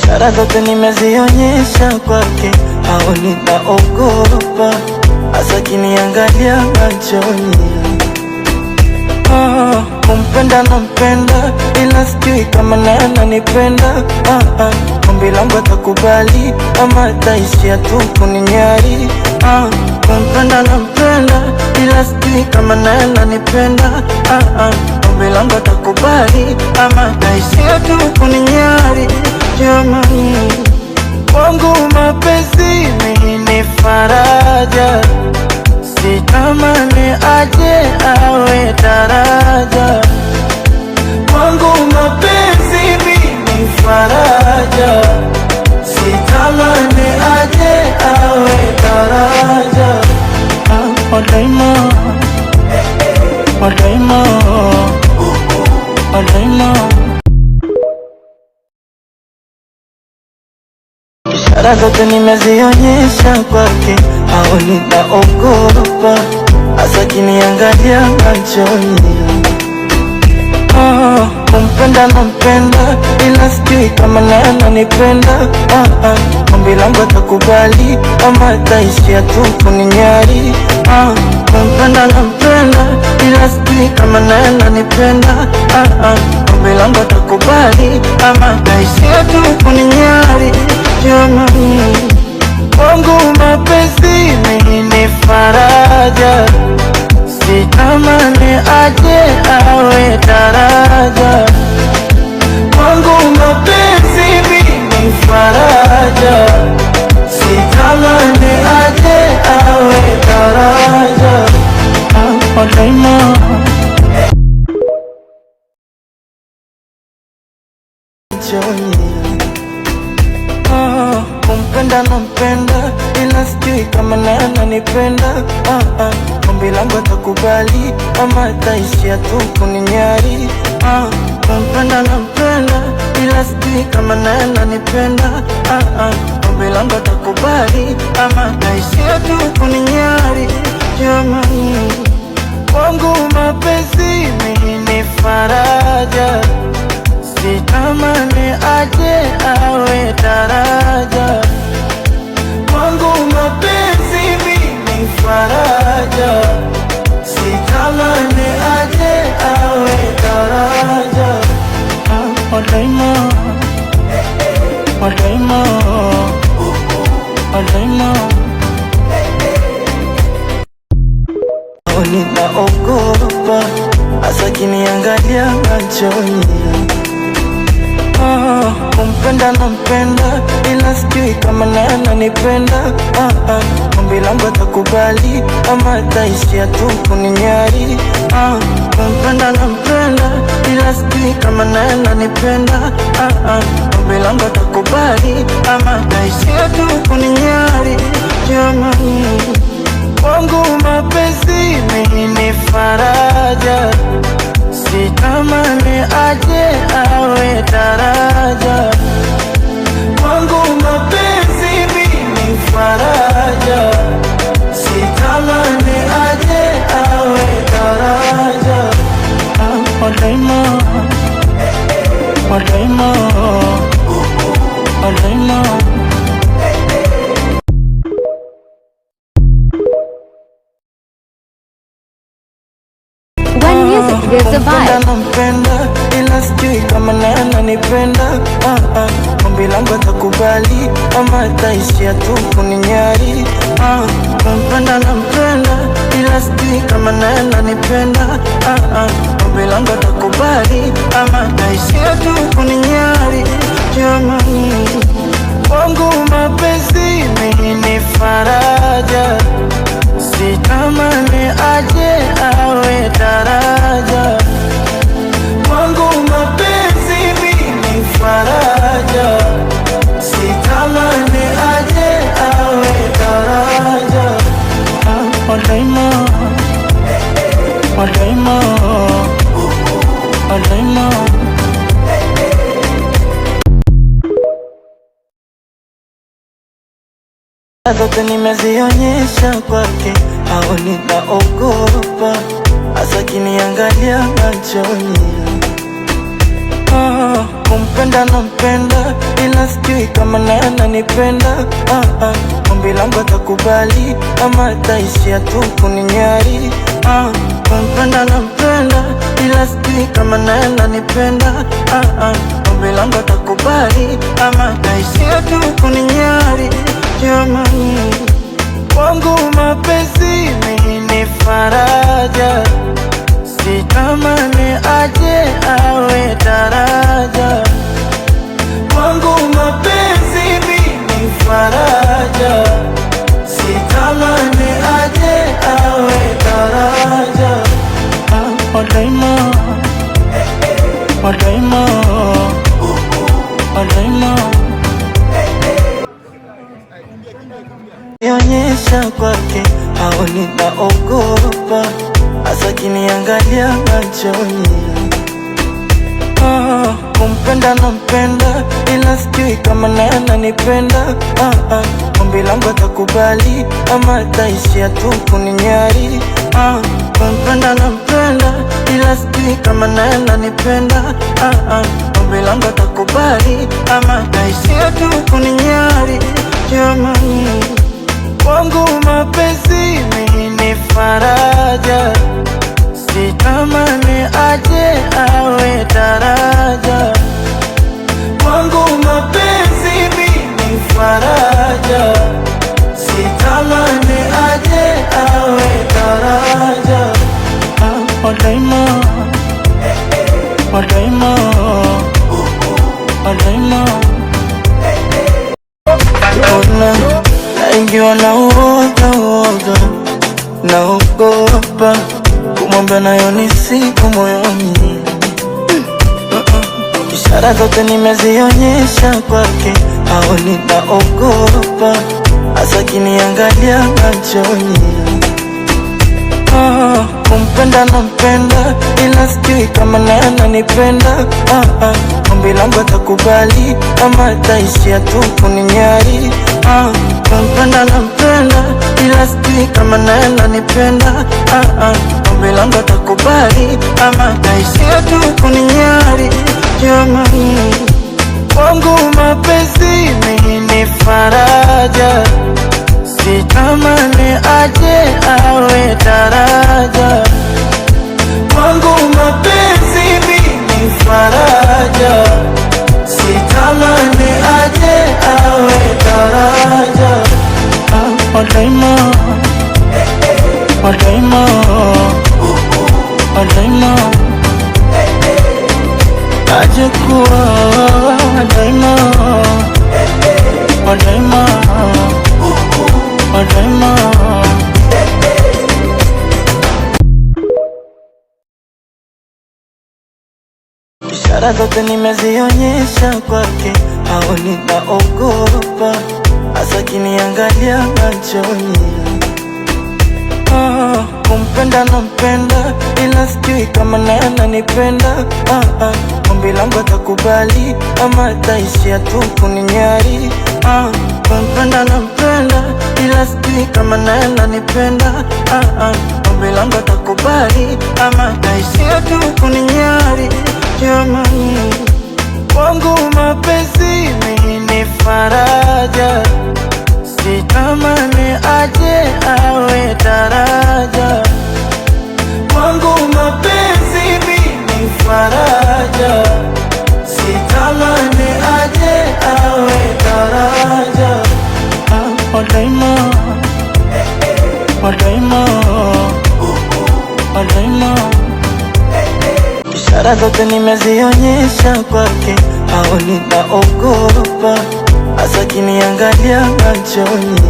Ishara zote nimezionyesha kwake, haoni naogopa, hasa kiniangalia machoni. Kumpenda nampenda, ila sijui kama naye ananipenda. Ombi langu atakubali ama ataishia tu kuninyari. Kumpenda nampenda, ila sijui kama naye ananipenda. Ombi langu atakubali ama ataishia tu kuninyari. Jamani, wangu mapenzi ni faraja, sitamani aje awe daraja. Wangu mapenzi ni faraja, sitamani aje awe daraja. Wadaima, wadaima, wadaima. Ishara zote nimezionyesha kwake, haoni naogopa, hasa kiniangalia machoni. Kumpenda nampenda, ila sijui kama naye ananipenda. Ombi langu atakubali ama ataishia tu kuninyari. Kumpenda nampenda, ila sijui kama naye ananipenda. Ombi langu atakubali ama ataishia tu kuninyari. Jamani, wangu mapenzi ni faraja, sitamani aje awe daraja. Wangu mapenzi ni faraja, sitamani aje awe daraja. Wadaima, kumpenda nampenda, ila sijui kama naye ananipenda. Ombi langu atakubali ama ataishia tu kuninyari. Kumpenda nampenda, ila sijui kama naye ananipenda. Ombi langu atakubali ama ataishia tu kuninyari. Jamani, wangu mapenzi ni faraja, sitamani aje awe daraja. Wangu mapenzi ni faraja, sitamani aje awe daraja. Wadaima, wadaima, wadaima. Haoni naogopa, hasa kiniangalia machoni. Kumpenda nampenda, ila sijui kama naye ananipenda. Ombi langu atakubali ama ataishia tu kuninyari. Kumpenda nampenda, ila sijui kama naye ananipenda. Ombi langu atakubali ama ataishia tu kuninyari. Jamani, wangu mapenzi ni faraja, sitamani aje awe daraja. Wangu mapenzi ni faraja, sitamani aje awe daraja. Wadaima, wadaima, wadaima. Kumpenda nampenda, ila sijui kama naye ananipenda. Ombi langu atakubali ama ataishia tu kuninyari. Kumpenda nampenda, ila sijui kama naye ananipenda. Ombi langu atakubali ama ataishia tu kuninyari. Jamani, wangu mapenzi ni faraja, sitamani aje awe daraja. Wangu mapenzi ni faraja, sitamani aje awe daraja. Wadaima, wadaima, wadaima. Zote nimezionyesha kwake, haoni naogopa, hasa kiniangalia machoni. Kumpenda nampenda, ila sijui sijui kama naye ananipenda. Ombi langu atakubali ama ataishia tu kuninyari. Kumpenda nampenda ila sijui kama naye ananipenda. Ombi langu atakubali ama ataishia tu kuninyari. Jamani, kwangu mapenzi ni faraja, sitamani aje awe daraja. Kwangu mapenzi ni faraja, sitamani aje awe daraja. Wadaima, wadaima, wadaima, nionyesha kwake haoni naogopa, hasa kiniangalia machoni. Kumpenda nampenda ila sijui kama naye ananipenda. Ombi langu atakubali ama ataishia tu kuninyari. Kumpenda nampenda ila sijui kama naye ananipenda. Ombi langu atakubali ama ataishia tu kuninyari. Jamani, kwangu mapenzi ni faraja, sitamani aje awe daraja. Kwangu mapenzi ni faraja, sitamani aje awe daraja. Wadaima, wadaima, wadaima, naingiwa na uoga, naogopa kumwambia nayo ni siku moyoni. Ishara zote nimezionyesha kwake, haoni naogopa, hasa kiniangalia machoni. Kumpenda nampenda ila sijui kama naye ananipenda. Ombi langu atakubali ama ataishia tu kuninyari. Kumpenda nampenda ila sijui kama naye ananipenda. Ombi langu atakubali ama ataishia tu kuninyari. Jamani, kwangu mapenzi ni faraja, sitamani aje awe daraja. Kwangu mapenzi ni faraja, sitamani aje awe daraja. Wadaima, wadaima, wadaima, aje kuwa wadaima, wadaima, wadaima. Ishara zote nimezionyesha kwake, haoni naogopa, hasa kiniangalia machoni. Kumpenda nampenda ila sijui kama naye ananipenda. Ombi langu atakubali ama ataishia tu kuninyari. Kumpenda nampenda ila sijui kama naye ananipenda. Ombi langu atakubali ama ataishia tu kuninyari. Jamani, kwangu mapenzi ni faraja, sitamani aje awe daraja. Kwangu mapenzi ni faraja, sitamani aje awe daraja. Wadaima, wadaima, wadaima, ishara zote nimezionyesha kwake, haoni naogopa, hasa kiniangalia machoni.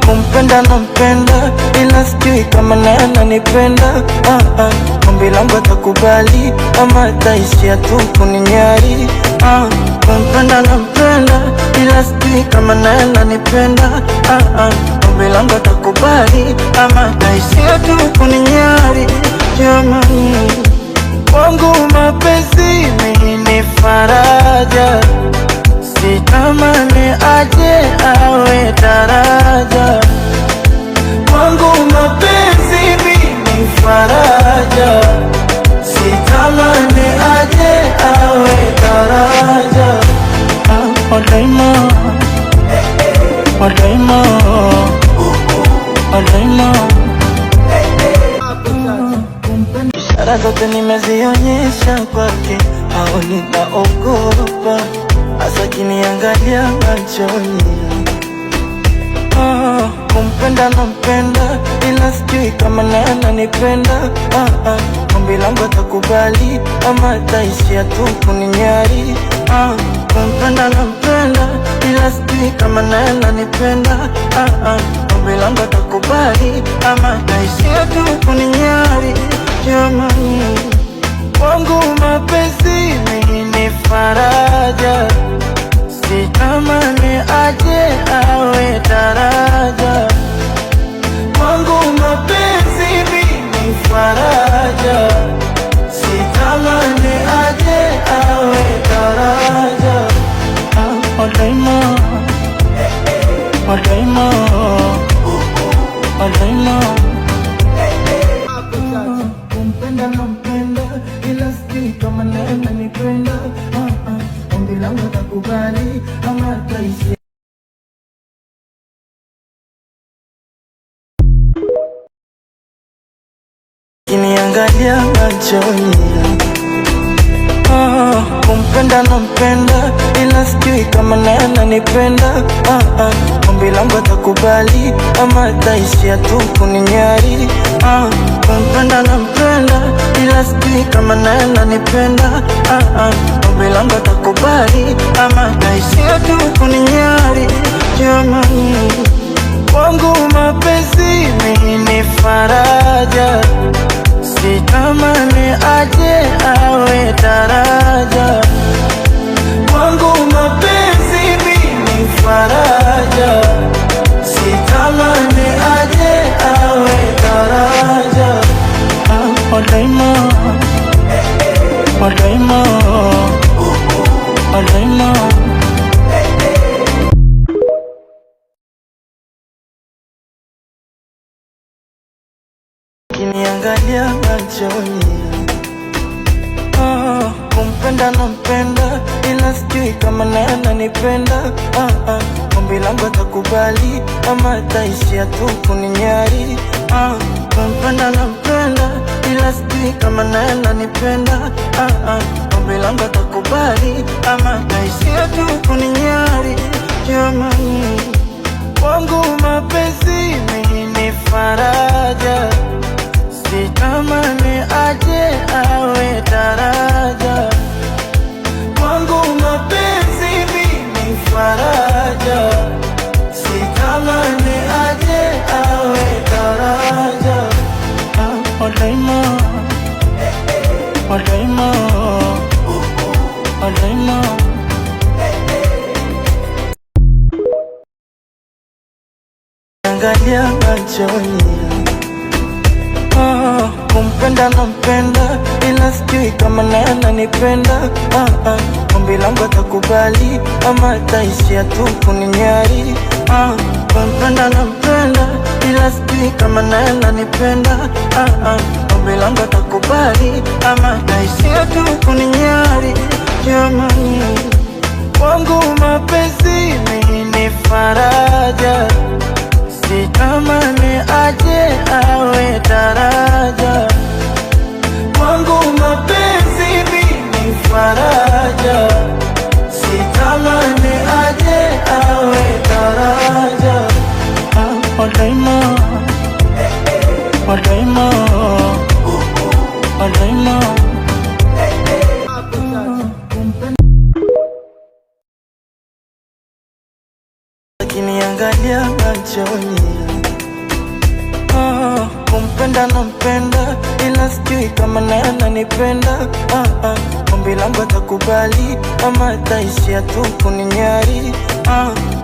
Kumpenda nampenda ila sijui kama naye ananipenda. Ombi langu atakubali ama ataishia tu kuninyari. Kumpenda nampenda ila sijui kama naye ananipenda. Ombi langu atakubali ama ataishia tu kuninyari. Jamani, kwangu mapenzi ni faraja, sitamani aje awe daraja. Kwangu mapenzi ni faraja, sitamani aje awe daraja. zote nimezionyesha kwake, au nitaogopa hasa kiniangalia machoni. Kumpenda nampenda, ila sijui kama naye ananipenda. Ombi langu atakubali ama ataishia tu kuninyari. Kumpenda nampenda, ila sijui kama naye ananipenda. Ombi langu atakubali ama ataishia tu kuninyari. Jamani, wangu mapenzi ni faraja, sitamani aje awe daraja. Wangu mapenzi ni faraja, sitamani aje awe daraja. Wadaima, wadaima, wadaima. Kumpenda nampenda, ila sijui kama naye ananipenda. Ombi langu atakubali ama ataishia. Kiniangalia machoni. Kumpenda nampenda, ila sijui kama naye ananipenda. Ombi langu atakubali ama ataishia tu kuninyari. Kumpenda nampenda, ila sijui kama naye ananipenda. Ombi langu atakubali ama ataishia tu kuninyari. Jamani, wangu mapenzi ni faraja, sitamani aje awe daraja. Wangu mapenzi ni faraja, sitamani aje awe daraja. Wadaima, wadaima, wadaima. Kiniangalia machoni. Kumpenda nampenda, ila sijui kama naye ananipenda. Ombi langu atakubali ama ataishia tu kuninyari. Kumpenda nampenda, ila sijui kama naye ananipenda. Ombi langu atakubali ama ataishia tu kuninyari. Jamani, wangu mapenzi ni faraja, sitamani aje awe daraja. Wangu mapenzi ni faraja, sitamani aje awe daraja. Wadaima, wadaima, wadaima. Angalia machoni. Kumpenda nampenda, ila sijui kama naye ananipenda. Ombi langu atakubali ama ataishia tu kuninyari. Kumpenda nampenda, ila sijui kama naye ananipenda. Ombi langu atakubali ama ataishia tu kuninyari. Jamani, wangu mapenzi ni faraja, sitamani aje awe daraja. Wangu mapenzi ni faraja, sitamani aje awe daraja. Wadaima, wadaima, wadaima. Kiniangalia machoni. Kumpenda nampenda, ila sijui kama naye ananipenda. Ombi langu atakubali ama ataishia tu kuninyari. Kumpenda nampenda, ila sijui kama naye ananipenda. Ombi langu atakubali ama ataishia tu kuninyari. Jamani, wangu mapenzi ni faraja, sitamani aje awe daraja. Wangu mapenzi ni faraja, sitamani aje awe daraja. Wadaima, kiniangalia machoni. Kumpenda nampenda, ila sijui kama naye ananipenda. Ombi langu atakubali ama ataishia tu kuninyari.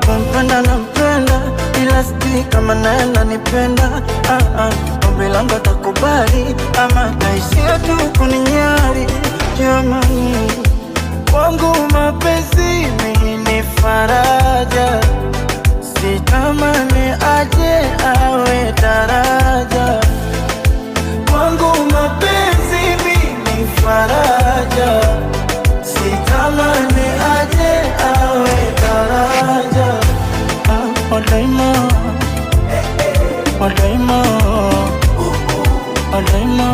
Kumpenda nampenda, ila sijui kama naye ananipenda. Ombi langu atakubali ama ataishia tu kuninyari. Jamani, wangu mapenzi ni faraja, sitamani aje awe daraja. Wangu mapenzi ni faraja, sitamani aje awe daraja. Wadaima, wadaima, wadaima.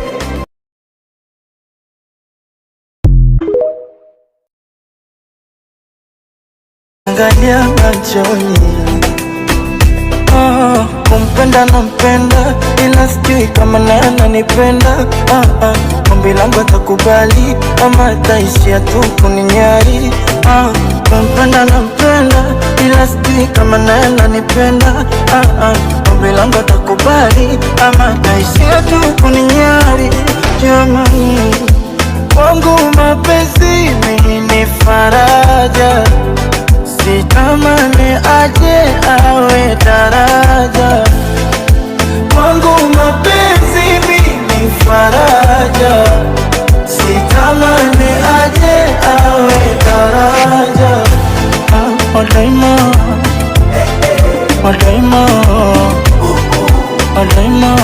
Angalia machoni, kumpenda nampenda, ila sijui kama naye ananipenda. Ombi langu atakubali ama ataishia tu kuninyari. Kumpenda nampenda, ila sijui kama naye ananipenda. Ombi langu atakubali ama ataishia tu kuninyari. Jamani, wangu mapenzi mimi ni faraja, sitamani aje awe daraja. Wangu mapenzi mimi faraja, sitamani aje awe daraja. Wadaima, wadaima, wadaima.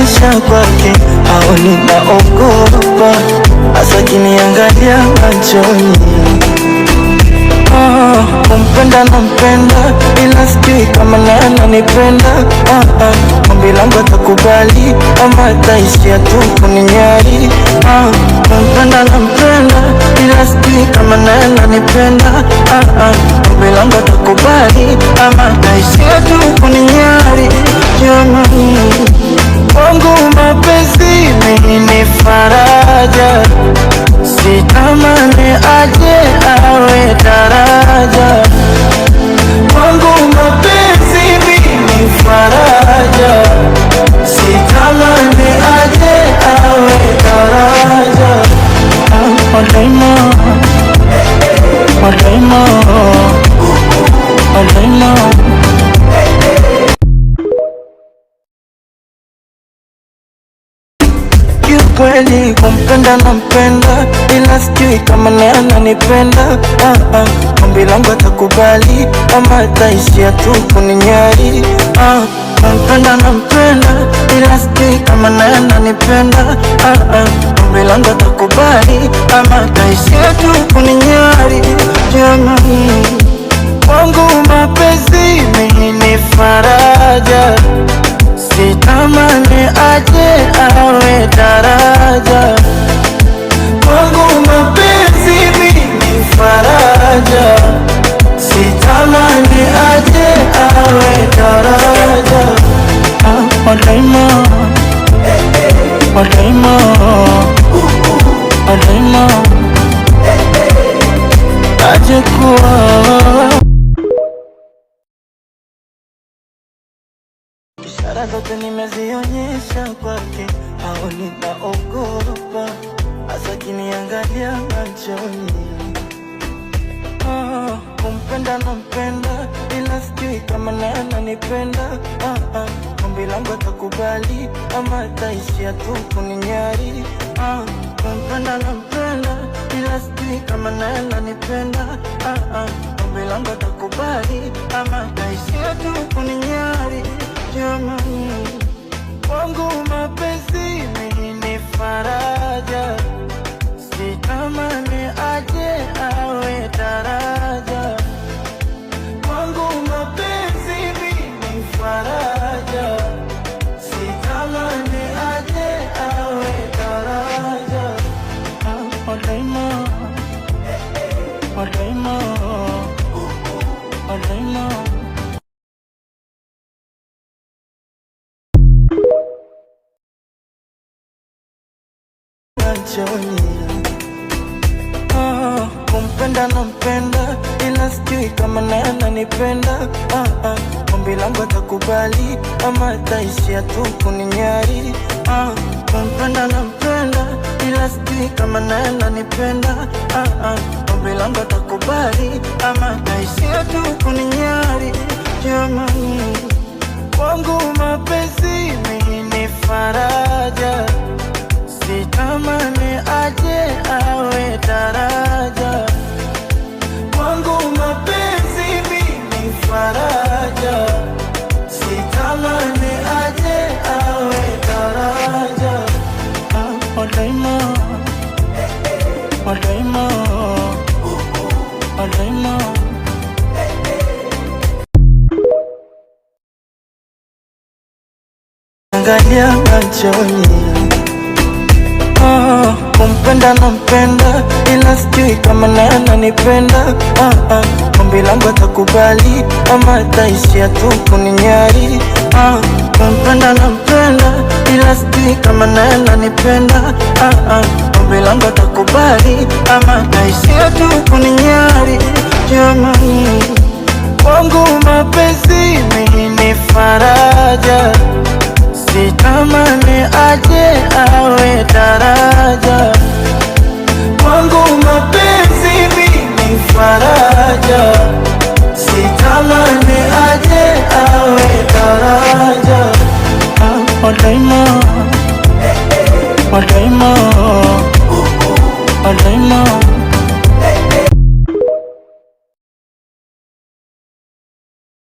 najionyesha kwake, au ninaogopa, hasa kiniangalia machoni. Kumpenda nampenda, ila sijui kama naye ananipenda. Ombi langu atakubali ama ataishia tu kuninyari. Kumpenda nampenda, ila sijui kama naye ananipenda. Ombi langu atakubali ama ataishia tu kuninyari. Jamani, wangu mapenzi ni faraja, sitamani aje awe daraja. Wangu mapenzi ni faraja, sitamani aje awe daraja. Wadaima, wadaima, wadaima. Kweli kumpenda nampenda, ila sijui kama naye ananipenda. Ombi langu atakubali ama ataishia tu kuninyari. Kumpenda nampenda, ila sijui kama naye ananipenda. Ombi langu atakubali ama ataishia tu kuninyari. Jamani, wangu mapenzi ni faraja, sitamani aje awe daraja. Wangu mapenzi ni faraja, sitamani aje awe daraja. Wadaima, wadaima, wadaima, aje kuwa. Ishara zote nimezionyesha kwake, au ninaogopa, hasa kiniangalia machoni. Kumpenda nampenda, ila sijui kama naye ananipenda. Ombi langu atakubali ama ataishia tu kuninyari. Kumpenda nampenda, ila sijui kama naye ananipenda. Ombi langu atakubali ama ataishia tu kuninyari. Jamani, wangu mapenzi ni faraja, sitamani aje awe daraja. Wangu mapenzi ni faraja, sitamani aje awe daraja. Wadaima, wadaima, wadaima. Kumpenda nampenda, ila sijui kama naye ananipenda. Ombi langu atakubali ama ataishia tu kuninyari. Kumpenda nampenda, ila sijui kama naye ananipenda. Ombi langu atakubali ama ataishia tu kuninyari. Jamani, wangu mapenzi ni faraja, sitamani aje awe daraja. Wangu mapenzi ni faraja, sitamani aje awe daraja. Wadaima, wadaima, wadaima. Angalia machoni. Kumpenda nampenda, ila sijui kama naye ananipenda. Ombi langu atakubali ama ataishia tu kuninyari. Kumpenda nampenda, ila sijui kama naye ananipenda. Ombi langu atakubali ama ataishia tu kuninyari. Jamani, wangu mapenzi ni faraja, sitamani aje awe daraja. Wangu mapenzi ni faraja, sitamani aje awe daraja. Wadaima, wadaima, wadaima.